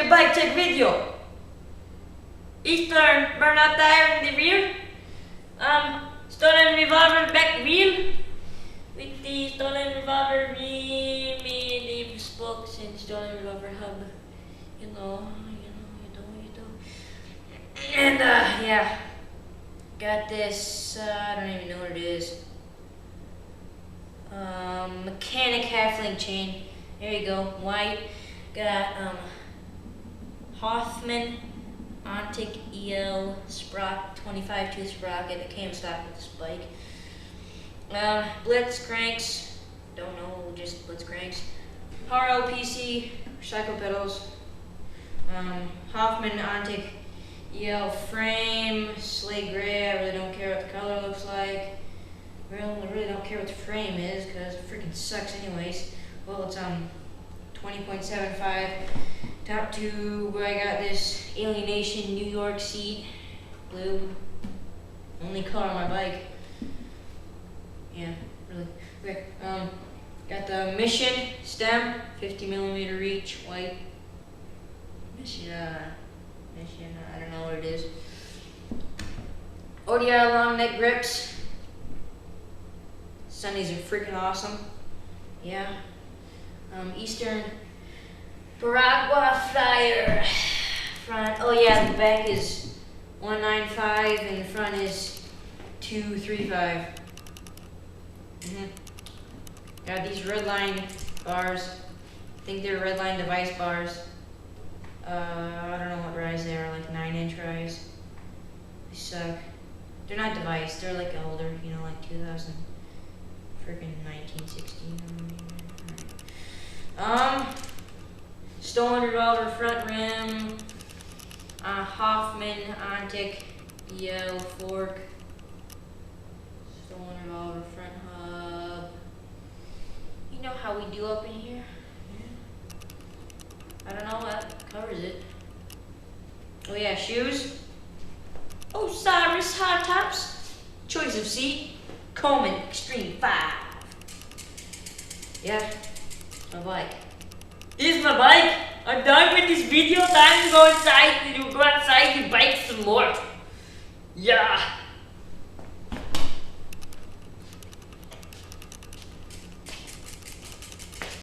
your bike check video. Eastern burnout tire in the rear. Stolen revolver back wheel. With the stolen revolver the spokes and stolen revolver hub. You know. And yeah. Got this, I don't even know what it is. Mechanic half-link chain. There you go, white. Got Hoffman Ontic EL Sprock 25 tooth sprocket that came stock with this bike. Blitz cranks, don't know, just Blitz cranks. RLPC cycle pedals. Hoffman Ontic EL frame, slate gray. I really don't care what the color looks like. I really don't care what the frame is because it freaking sucks anyways. Well, it's 20.75. Top two, I got this Alienation New York seat, blue. Only color on my bike. Yeah, really. Okay, got the Mission stem, 50mm reach, white. Mission, I don't know what it is. ODI long neck grips. Sunnies are freaking awesome. Yeah. Eastern Baragua Flyer. Front. Oh yeah, the back is 195 and the front is 235. Got these Redline bars. I think they're Redline device bars. I don't know what rise they are, like 9-inch rise. They suck. They're not device, they're like older, like 2000, freaking 1916. Stolen revolver front rim, Hoffman Ontic EL fork, stolen revolver front hub. You know how we do up in here? I don't know what covers it. Oh yeah, shoes. Osiris high tops. Choice of seat. Coleman Extreme 5. Yeah, my bike. This is my bike. I'm done with this video. Time to go inside and go outside and bike some more. Yeah.